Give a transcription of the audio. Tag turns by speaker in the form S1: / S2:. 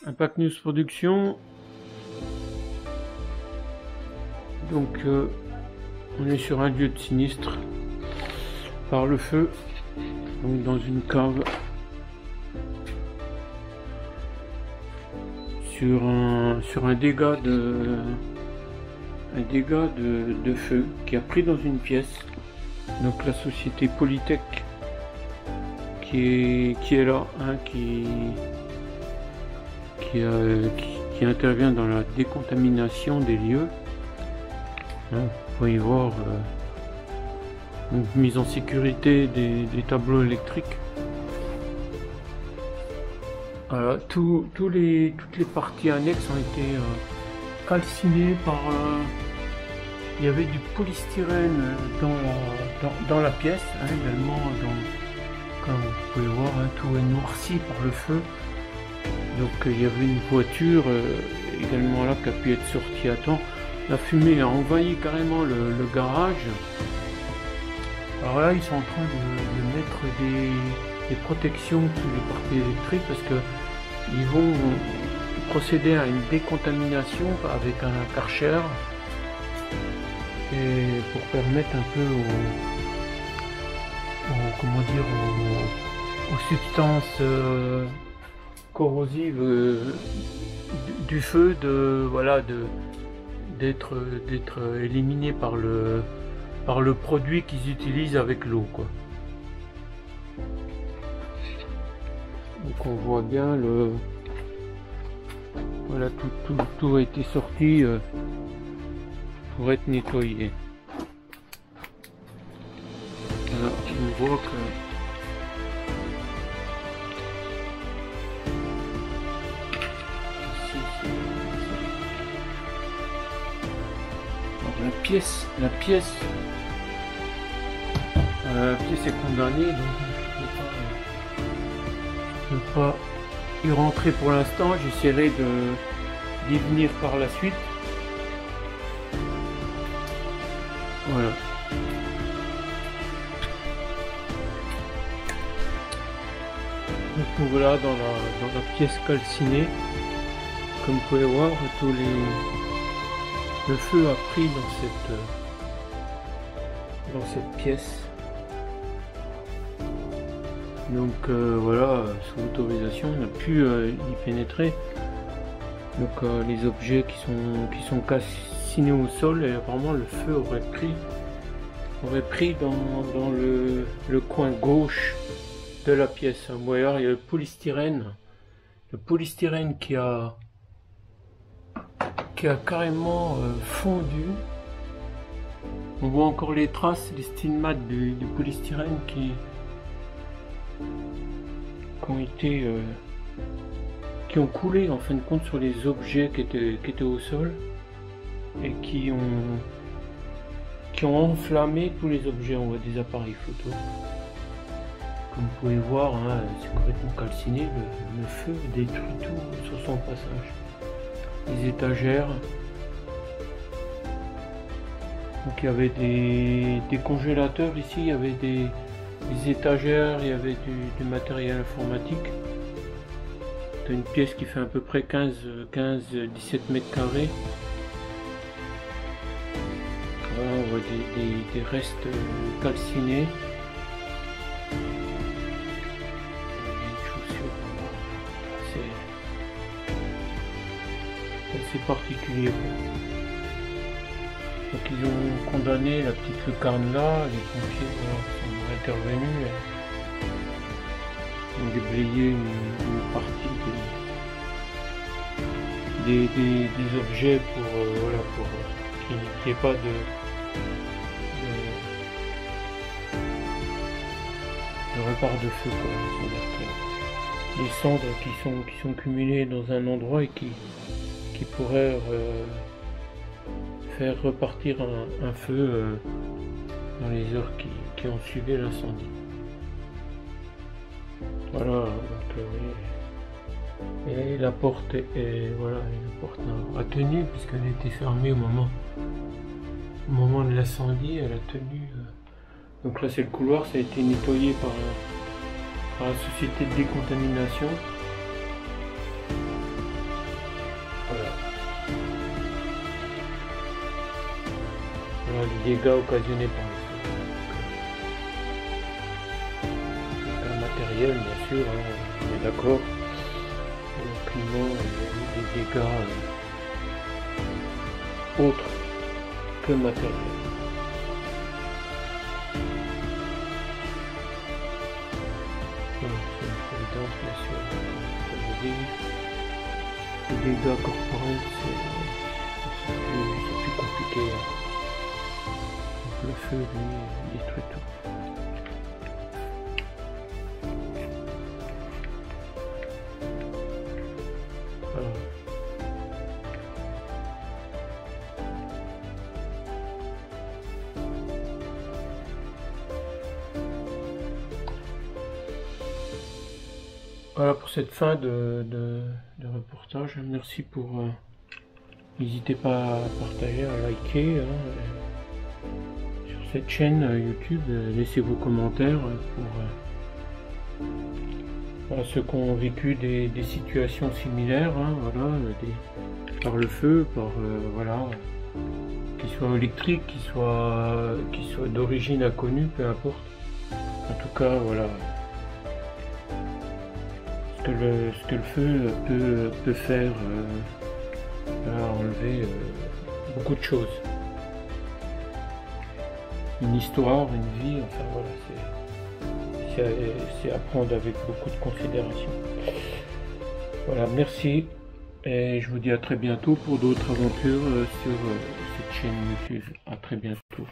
S1: Impact News Production. Donc on est sur un lieu de sinistre par le feu, donc dans une cave, sur un dégât de feu qui a pris dans une pièce. Donc la société Polytech qui est là, hein, qui intervient dans la décontamination des lieux. Hein, vous pouvez y voir une mise en sécurité des tableaux électriques. Voilà, toutes les parties annexes ont été calcinées par... il y avait du polystyrène dans la pièce, hein, également, comme vous pouvez voir, hein, tout est noirci par le feu. Donc il y avait une voiture également là qui a pu être sortie à temps. La fumée a envahi carrément le garage. Alors là, ils sont en train de mettre des protections sur les parties électriques parce que ils vont procéder à une décontamination avec un Karcher et pour permettre un peu aux substances corrosives du feu d'être éliminées par le produit qu'ils utilisent avec l'eau, quoi. Donc on voit bien voilà, tout a été sorti pour être nettoyé. Voilà, on voit que la pièce est condamnée, donc je ne peux pas y rentrer pour l'instant. J'essaierai d'y venir par la suite. Voilà. Donc voilà, dans la pièce calcinée, comme vous pouvez voir, le feu a pris dans cette pièce. Donc voilà, sous autorisation, on a pu y pénétrer. Donc les objets qui sont calcinés au sol, et apparemment le feu aurait pris dans le coin gauche de la pièce. Vous voyez, il y a le polystyrène qui a carrément fondu. On voit encore les traces, les stigmates du polystyrène qui ont coulé en fin de compte sur les objets qui étaient au sol et qui ont enflammé tous les objets. On voit des appareils photo. Comme vous pouvez voir, hein, c'est complètement calciné. Le feu détruit tout sur son passage. Les étagères. Donc il y avait des congélateurs ici, il y avait des étagères, il y avait du matériel informatique. C'est une pièce qui fait à peu près 15-17 mètres carrés. Voilà, on voit des restes calcinés. C'est particulier. Donc ils ont condamné la petite lucarne là, les pompiers sont intervenus, ont déblayé une partie des objets pour qu'il n'y ait pas de repart de feu, quoi. C'est-à-dire que les cendres qui sont cumulées dans un endroit et qui pourraient faire repartir un feu dans les heures qui ont suivi l'incendie. Voilà, donc et la porte a tenu puisqu'elle était fermée au moment de l'incendie. Elle a tenu. Donc là c'est le couloir, ça a été nettoyé par la société de décontamination. les dégâts occasionnés par le feu. Un matériel, bien sûr, hein, on est d'accord. Le climat et des dégâts autres que matériels. C'est une providence, bien sûr. Comme je dis, les dégâts corporels, c'est plus compliqué. Donc le feu, lui, détruit tout. Voilà. Voilà pour cette fin de reportage. Merci pour... n'hésitez pas à partager, à liker sur cette chaîne YouTube. Laissez vos commentaires pour ceux qui ont vécu des situations similaires, hein, voilà, par le feu, voilà, qu'ils soient électriques, qu'ils soient d'origine inconnue, peu importe. En tout cas, voilà. Ce que le feu peut faire, enlever beaucoup de choses. Une histoire, une vie, enfin voilà, c'est à prendre avec beaucoup de considération. Voilà, merci et je vous dis à très bientôt pour d'autres aventures sur cette chaîne YouTube. À très bientôt.